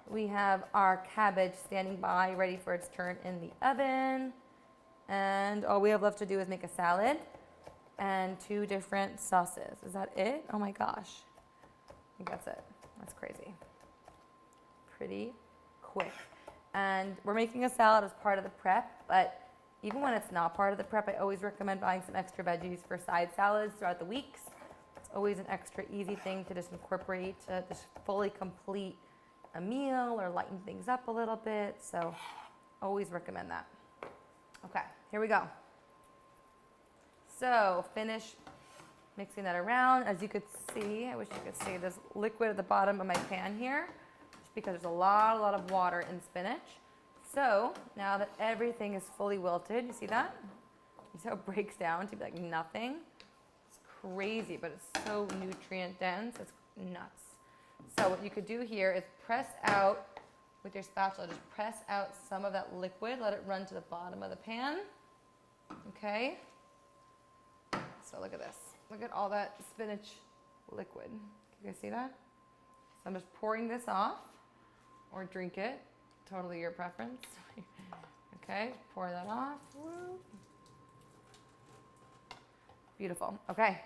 We have our cabbage standing by, ready for its turn in the oven. And all we have left to do is make a salad and 2 different sauces. Is that it? Oh my gosh. I think that's it. That's crazy. Pretty quick. And we're making a salad as part of the prep, but even when it's not part of the prep, I always recommend buying some extra veggies for side salads throughout the weeks. It's always an extra easy thing to just incorporate to just fully complete a meal or lighten things up a little bit. So always recommend that. Okay, here we go. So finish mixing that around. As you could see, I wish you could see there's liquid at the bottom of my pan here, just because there's a lot of water in spinach. So now that everything is fully wilted, you see that? You see how it breaks down to be like nothing? It's crazy, but it's so nutrient dense. It's nuts. So what you could do here is press out with your spatula, just press out some of that liquid, let it run to the bottom of the pan. Okay? So look at this. Look at all that spinach liquid. Can you guys see that? So I'm just pouring this off, or drink it. Totally your preference. Okay, pour that off. Woo. Beautiful. Okay,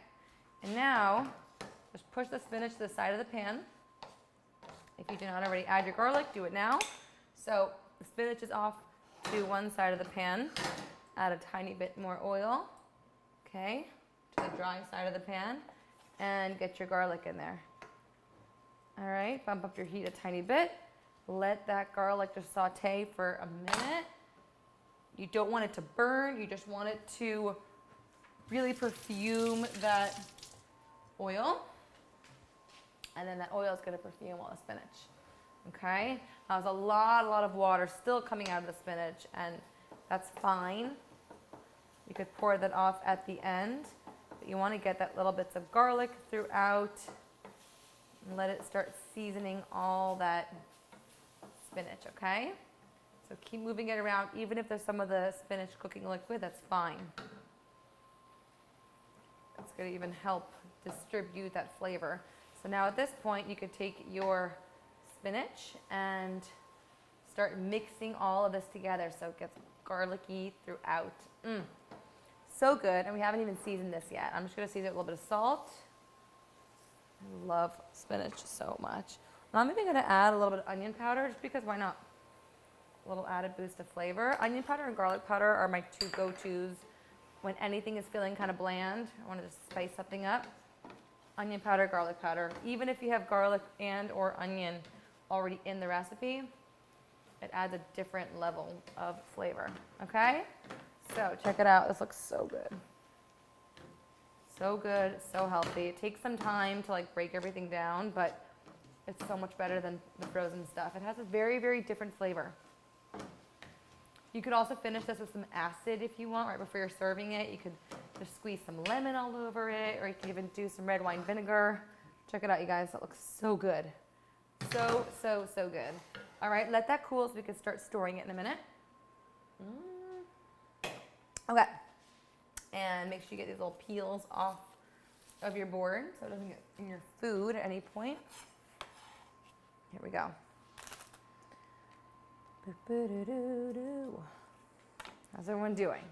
and now just push the spinach to the side of the pan. If you do not already add your garlic, do it now. So the spinach is off to one side of the pan. Add a tiny bit more oil. Okay, to the dry side of the pan, and get your garlic in there. All right, bump up your heat a tiny bit. Let that garlic just saute for a minute. You don't want it to burn. You just want it to really perfume that oil. And then that oil is going to perfume all the spinach. Okay? Now there's a lot of water still coming out of the spinach, and that's fine. You could pour that off at the end. But you want to get that little bits of garlic throughout and let it start seasoning all that spinach, okay? So keep moving it around. Even if there's some of the spinach cooking liquid, that's fine. It's going to even help distribute that flavor. So now at this point, you could take your spinach and start mixing all of this together so it gets garlicky throughout. So good. And we haven't even seasoned this yet. I'm just going to season it with a little bit of salt. I love spinach so much. Now I'm even going to add a little bit of onion powder just because why not? little added boost of flavor. Onion powder and garlic powder are my two go-tos when anything is feeling kind of bland. I want to just spice something up. Onion powder, garlic powder. Even if you have garlic and or onion already in the recipe, it adds a different level of flavor, okay? So check it out. This looks so good. So good, so healthy. It takes some time to like break everything down, but it's so much better than the frozen stuff. It has a very, very different flavor. You could also finish this with some acid if you want, right before you're serving it. You could just squeeze some lemon all over it, or you could even do some red wine vinegar. Check it out, you guys. That looks so good. So, so, so good. All right, let that cool so we can start storing it in a minute. Okay. And make sure you get these little peels off of your board so it doesn't get in your food at any point. Here we go. How's everyone doing?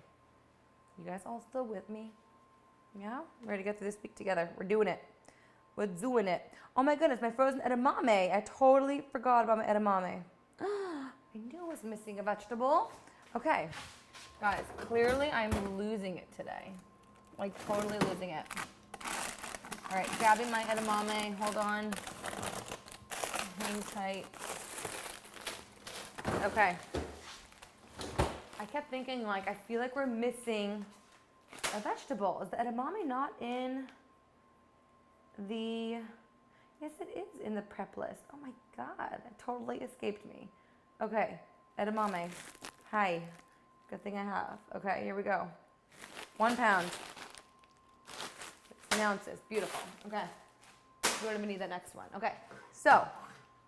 You guys all still with me? Yeah? We're ready to get through this week together. We're doing it. We're doing it. Oh my goodness, my frozen edamame. I totally forgot about my edamame. I knew I was missing a vegetable. Okay. Guys, clearly I'm losing it today. Like totally losing it. All right, grabbing my edamame. Hold on. Hang tight. Okay. I kept thinking, like, I feel like we're missing a vegetable. Is the edamame not in the... Yes, it is in the prep list. Oh my God, it totally escaped me. Okay, edamame. Hi. Good thing I have. Okay, here we go. 1 pound. 16 ounces. Beautiful. Okay. We're going to need that next one. Okay. So,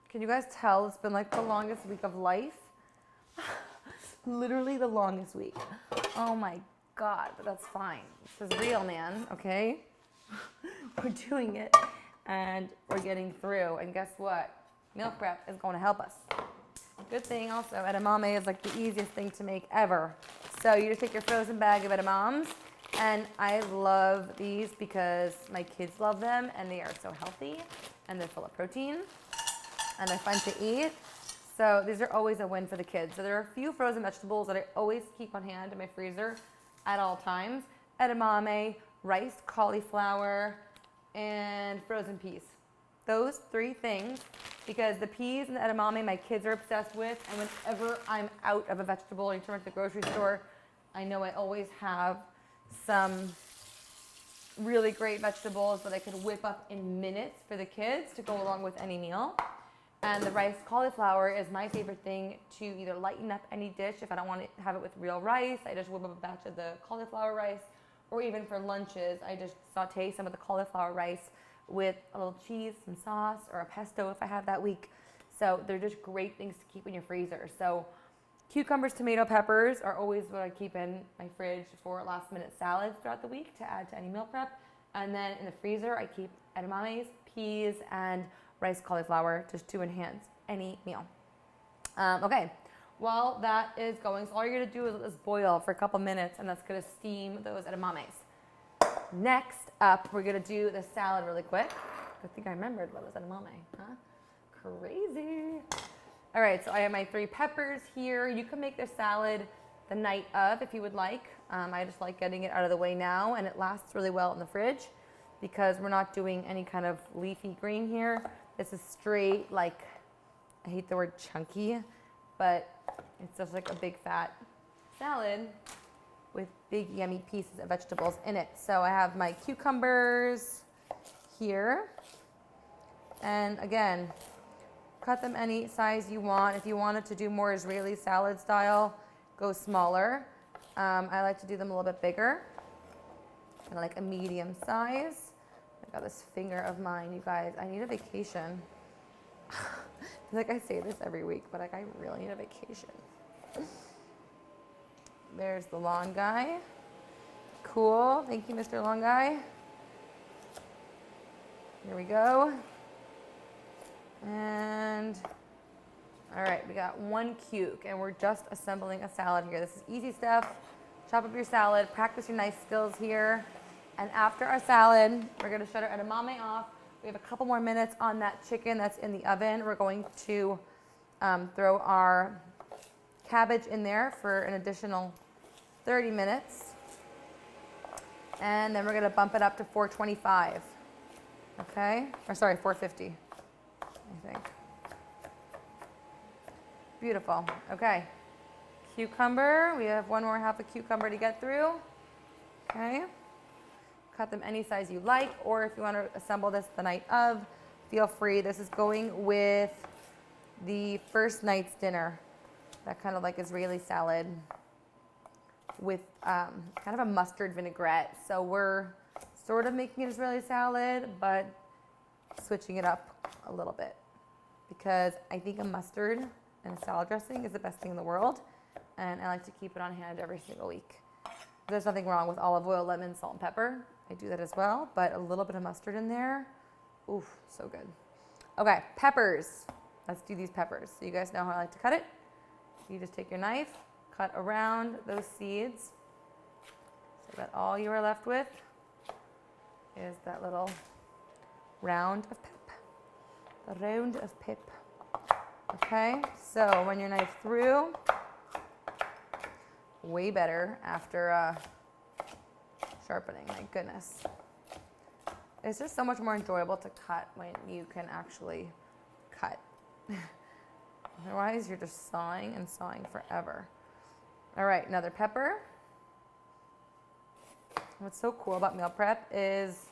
can you guys tell it's been like the longest week of life? Literally the longest week. Oh my God, but that's fine. This is real, man. Okay? We're doing it and we're getting through. And guess what? Meal prep is going to help us. Good thing also, edamame is like the easiest thing to make ever. So you just take your frozen bag of edamames, and I love these because my kids love them and they are so healthy and they're full of protein and they're fun to eat. So these are always a win for the kids. So there are a few frozen vegetables that I always keep on hand in my freezer at all times. Edamame, riced cauliflower, and frozen peas. Those 3 things, because the peas and the edamame my kids are obsessed with, and whenever I'm out of a vegetable or I turn to the grocery store, I know I always have some really great vegetables that I could whip up in minutes for the kids to go along with any meal. And the riced cauliflower is my favorite thing to either lighten up any dish. If I don't want to have it with real rice, I just whip up a batch of the cauliflower rice. Or even for lunches, I just saute some of the cauliflower rice with a little cheese, some sauce, or a pesto if I have that week. So they're just great things to keep in your freezer. So cucumbers, tomato, peppers are always what I keep in my fridge for last minute salads throughout the week to add to any meal prep. And then in the freezer, I keep edamames, peas, and riced cauliflower just to enhance any meal. Okay, while that is going, so all you're gonna do is let this boil for a couple minutes, and that's gonna steam those edamames. Next up, we're gonna do the salad really quick. I think I remembered what was edamame, huh? Crazy. All right, so I have my 3 peppers here. You can make the salad the night of if you would like. I just like getting it out of the way now, and it lasts really well in the fridge because we're not doing any kind of leafy green here. This is straight, like, I hate the word chunky, but it's just like a big fat salad with big yummy pieces of vegetables in it. So I have my cucumbers here. And again, cut them any size you want. If you wanted to do more Israeli salad style, go smaller. I like to do them a little bit bigger, kind of like a medium size. I got this finger of mine, you guys. I need a vacation. I feel like I say this every week, but like I really need a vacation. There's the long guy. Cool. Thank you, Mr. Long Guy. Here we go. And all right, we got 1 cuke, and we're just assembling a salad here. This is easy stuff. Chop up your salad, practice your knife skills here. And after our salad, we're gonna shut our edamame off. We have a couple more minutes on that chicken that's in the oven. We're going to throw our cabbage in there for an additional 30 minutes. And then we're gonna bump it up to 425. Okay, or sorry, 450, I think. Beautiful, okay. Cucumber, we have one more half a cucumber to get through. Okay, cut them any size you like, or if you want to assemble this the night of, feel free. This is going with the first night's dinner, that kind of like Israeli salad with kind of a mustard vinaigrette. So we're sort of making an Israeli salad, but switching it up a little bit because I think a mustard and a salad dressing is the best thing in the world, and I like to keep it on hand every single week. There's nothing wrong with olive oil, lemon, salt, and pepper. I do that as well, but a little bit of mustard in there, oof, so good. Okay, peppers. Let's do these peppers. So you guys know how I like to cut it. You just take your knife, cut around those seeds, so that all you are left with is that little round of pip. The round of pip. Okay, so run your knife through. Way better after sharpening, my goodness. It's just so much more enjoyable to cut when you can actually cut. Otherwise, you're just sawing and sawing forever. All right, another pepper. What's so cool about meal prep is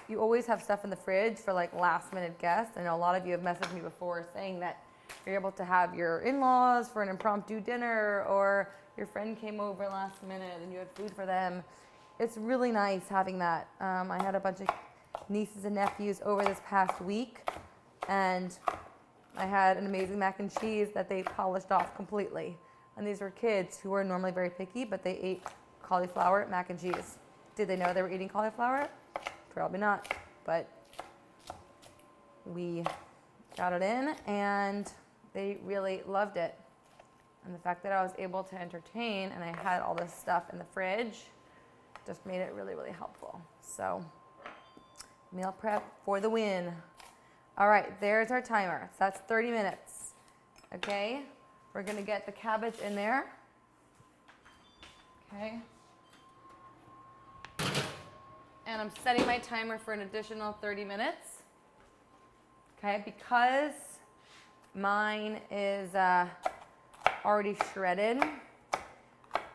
you always have stuff in the fridge for like last minute guests. I know a lot of you have messaged me before saying that you're able to have your in-laws for an impromptu dinner, or your friend came over last minute and you had food for them. It's really nice having that. I had a bunch of nieces and nephews over this past week, and I had an amazing mac and cheese that they polished off completely. And these were kids who were normally very picky, but they ate cauliflower mac and cheese. Did they know they were eating cauliflower? Probably not, but we got it in and they really loved it. And the fact that I was able to entertain and I had all this stuff in the fridge just made it really, really helpful. So meal prep for the win. All right, there's our timer. So that's 30 minutes. Okay, we're gonna get the cabbage in there. Okay. And I'm setting my timer for an additional 30 minutes. Okay, because mine is already shredded,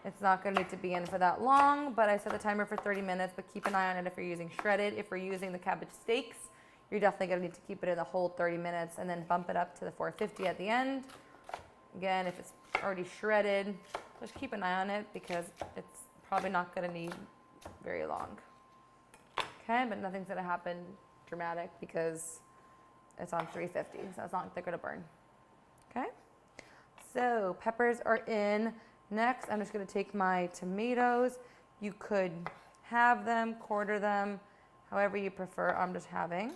it's not going to need to be in for that long, but I set the timer for 30 minutes, but keep an eye on it if you're using shredded. If we're using the cabbage steaks, you're definitely going to need to keep it in the whole 30 minutes and then bump it up to the 450 at the end. Again, if it's already shredded, just keep an eye on it because it's probably not going to need very long. Okay, but nothing's going to happen dramatic because it's on 350, so it's not like they're going to burn. Okay, so peppers are in. Next, I'm just going to take my tomatoes. You could halve them, quarter them, however you prefer. I'm just halving.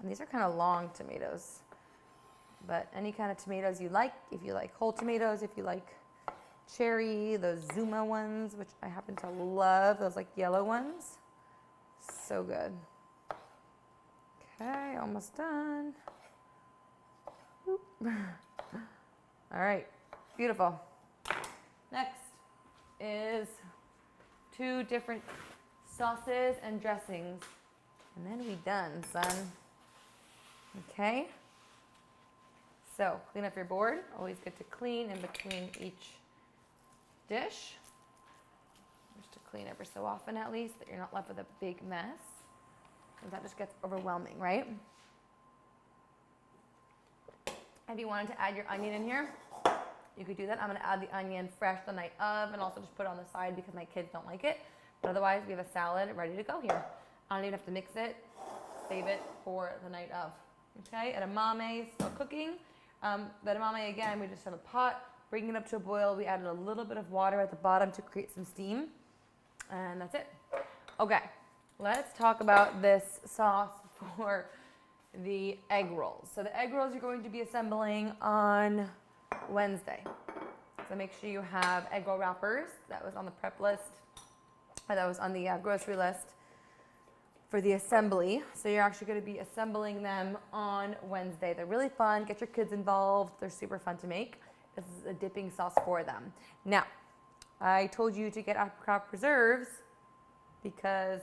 And these are kind of long tomatoes, but any kind of tomatoes you like. If you like whole tomatoes, if you like cherry, those Zuma ones, which I happen to love, those like yellow ones. So good. Okay, almost done. Oop. All right, beautiful. Next is 2 different sauces and dressings. And then we done, son. Okay. So clean up your board. Always good to clean in between each dish. Just to clean ever so often at least, that you're not left with a big mess. Because that just gets overwhelming, right? If you wanted to add your onion in here, you could do that. I'm going to add the onion fresh the night of and also just put it on the side because my kids don't like it. But otherwise, we have a salad ready to go here. I don't even have to mix it. Save it for the night of. Okay, edamame still cooking. The edamame, again, we just have a pot, bring it up to a boil. We added a little bit of water at the bottom to create some steam. And that's it. Okay, let's talk about this sauce for the egg rolls. So the egg rolls you're going to be assembling on Wednesday. So make sure you have egg roll wrappers. That was on the prep list. Or that was on the grocery list for the assembly. So you're actually going to be assembling them on Wednesday. They're really fun. Get your kids involved. They're super fun to make. This is a dipping sauce for them. Now, I told you to get apricot preserves because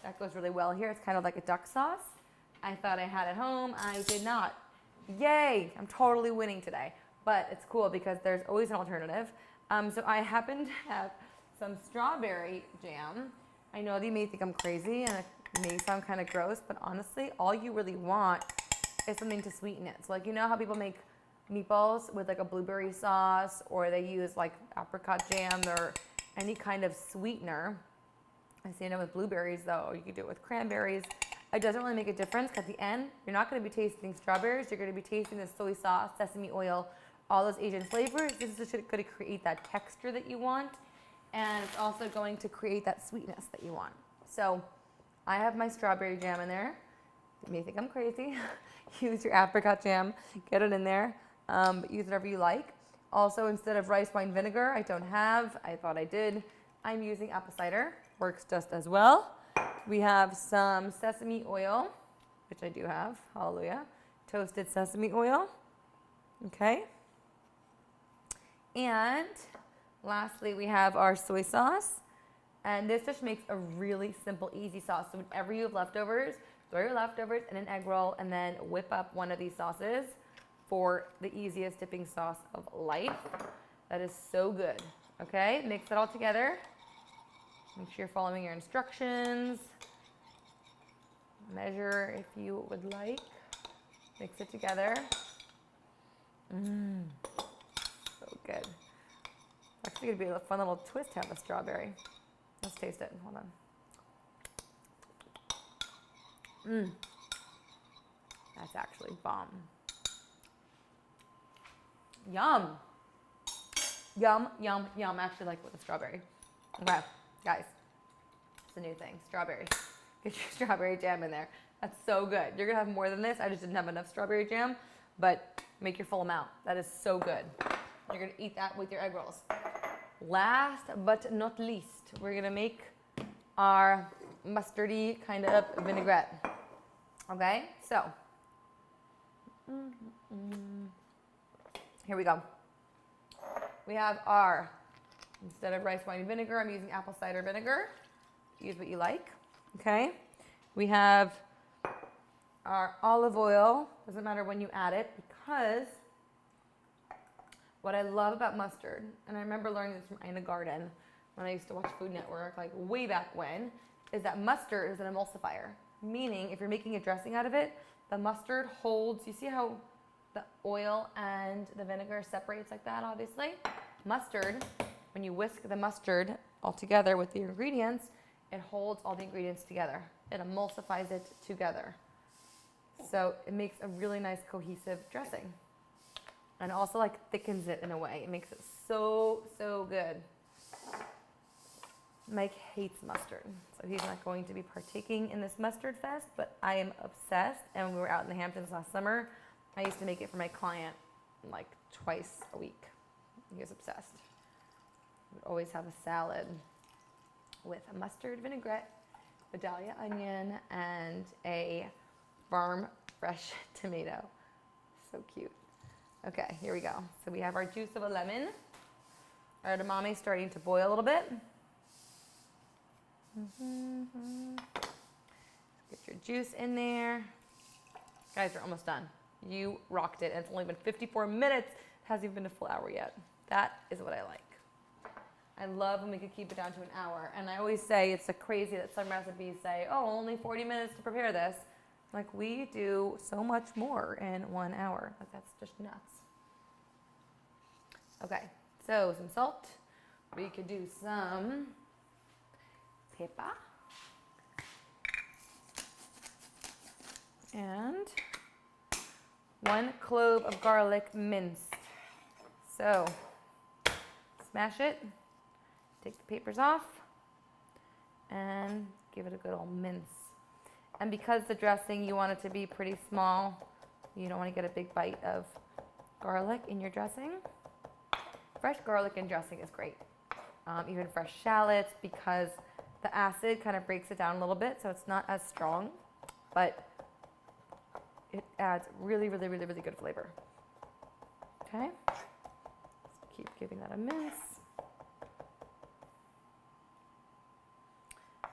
that goes really well here. It's kind of like a duck sauce. I thought I had it home. I did not. Yay! I'm totally winning today. But it's cool because there's always an alternative. So I happen to have some strawberry jam. I know that you may think I'm crazy and it may sound kind of gross, but honestly, all you really want is something to sweeten it. So like, you know how people make meatballs with like a blueberry sauce, or they use like apricot jam or any kind of sweetener. I see it with blueberries though, or you could do it with cranberries. It doesn't really make a difference because at the end, you're not going to be tasting strawberries. You're going to be tasting the soy sauce, sesame oil, all those Asian flavors. This is just going to create that texture that you want. And it's also going to create that sweetness that you want. So I have my strawberry jam in there. You may think I'm crazy. Use your apricot jam, get it in there, but use whatever you like. Also, instead of rice wine vinegar, I don't have. I thought I did. I'm using apple cider. Works just as well. We have some sesame oil, which I do have. Hallelujah. Toasted sesame oil. Okay. And lastly, we have our soy sauce. And this just makes a really simple, easy sauce. So whenever you have leftovers, throw your leftovers in an egg roll and then whip up one of these sauces for the easiest dipping sauce of life. That is so good. Okay, mix it all together. Make sure you're following your instructions. Measure if you would like. Mix it together. So good. Actually, it'd be a fun little twist to have a strawberry. Let's taste it. Hold on. That's actually bomb. Yum. Yum, yum, yum. I actually like it with the strawberry. Okay, guys. It's a new thing. Strawberry. Get your strawberry jam in there. That's so good. You're going to have more than this. I just didn't have enough strawberry jam, but make your full amount. That is so good. You're going to eat that with your egg rolls. Last but not least, we're going to make our mustardy kind of vinaigrette. Okay, so here we go. We have our, instead of rice wine vinegar, I'm using apple cider vinegar. Use what you like. Okay, we have our olive oil. Doesn't matter when you add it, because what I love about mustard, and I remember learning this from Ina Garten when I used to watch Food Network, like way back when, is that mustard is an emulsifier. Meaning, if you're making a dressing out of it, the mustard holds, you see how the oil and the vinegar separates like that, obviously? Mustard, when you whisk the mustard all together with the ingredients, it holds all the ingredients together. It emulsifies it together. So it makes a really nice cohesive dressing. And also like thickens it in a way. It makes it so, so good. Mike hates mustard, so he's not going to be partaking in this mustard fest, but I am obsessed. And when we were out in the Hamptons last summer, I used to make it for my client like twice a week. He was obsessed. We would always have a salad with a mustard vinaigrette, Vidalia onion, and a farm fresh tomato. So cute. Okay, here we go. So we have our juice of a lemon. Our edamame is starting to boil a little bit. Get your juice in there. Guys, we're almost done. You rocked it. And it's only been 54 minutes. It hasn't even been a full hour yet. That is what I like. I love when we could keep it down to an hour. And I always say it's so crazy that some recipes say, oh, only 40 minutes to prepare this. Like, we do so much more in 1 hour. Like, that's just nuts. Okay, so some salt. We could do some pepper. And 1 clove of garlic minced. So, smash it. Take the papers off. And give it a good old mince. And because the dressing, you want it to be pretty small. You don't want to get a big bite of garlic in your dressing. Fresh garlic in dressing is great. Even fresh shallots, because the acid kind of breaks it down a little bit, so it's not as strong, but it adds really, really, really, really good flavor. Okay. keep giving that a mince.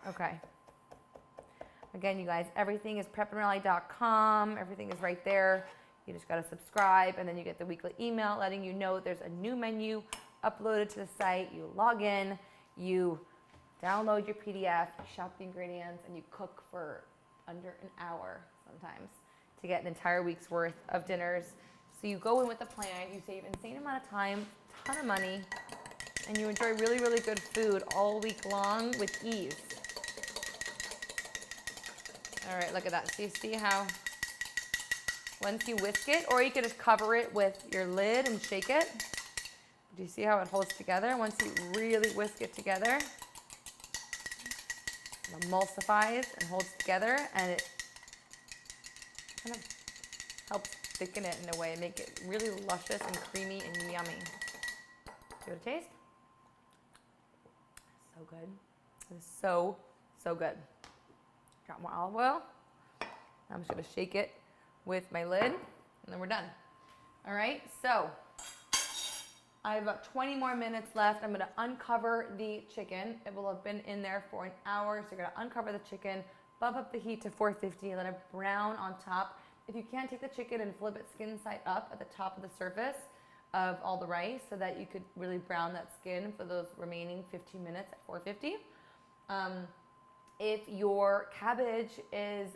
Okay. Again, you guys, everything is prepandrally.com. Everything is right there. You just got to subscribe, and then you get the weekly email letting you know there's a new menu uploaded to the site. You log in, you download your PDF, you shop the ingredients, and you cook for under an hour sometimes to get an entire week's worth of dinners. So you go in with a plan, you save an insane amount of time, ton of money, and you enjoy really, really good food all week long with ease. All right, look at that. So you see how once you whisk it, or you can just cover it with your lid and shake it. Do you see how it holds together? Once you really whisk it together, it emulsifies and holds together, and it kind of helps thicken it in a way and make it really luscious and creamy and yummy. Give it a taste. So good. It is so, so good. Got more olive oil. I'm just going to shake it with my lid, and then we're done. All right, so I have about 20 more minutes left. I'm going to uncover the chicken. It will have been in there for an hour, so you're going to uncover the chicken, bump up the heat to 450, let it brown on top. If you can't take the chicken and flip it skin side up at the top of the surface of all the rice so that you could really brown that skin for those remaining 15 minutes at 450. If your cabbage is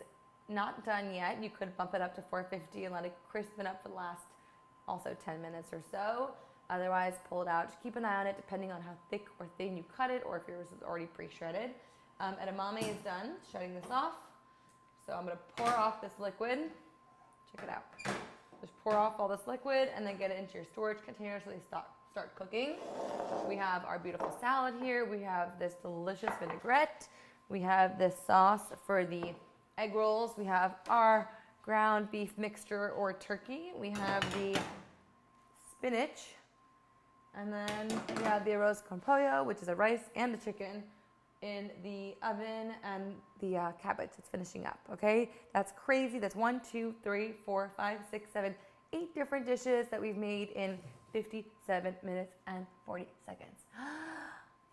not done yet, you could bump it up to 450 and let it crispen up for the last also 10 minutes or so. Otherwise, pull it out. Just keep an eye on it depending on how thick or thin you cut it, or if yours is already pre-shredded. Edamame is done, shredding this off. So I'm going to pour off this liquid. Check it out. Just pour off all this liquid and then get it into your storage container so they start cooking. We have our beautiful salad here. We have this delicious vinaigrette. We have this sauce for the egg rolls. We have our ground beef mixture or turkey. We have the spinach. And then we have the Arroz Con Pollo, which is a rice and the chicken in the oven, and the cabbage that's finishing up, okay? That's crazy. That's 1, 2, 3, 4, 5, 6, 7, 8 different dishes that we've made in 57 minutes and 40 seconds.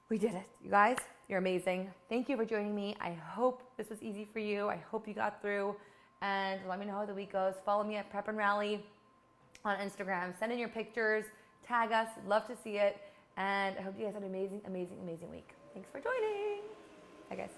We did it. You guys, you're amazing. Thank you for joining me. I hope this was easy for you. I hope you got through, and let me know how the week goes. Follow me at Prep and Rally on Instagram. Send in your pictures. Tag us. Love to see it. And I hope you guys have an amazing, amazing, amazing week. Thanks for joining. Bye, guys.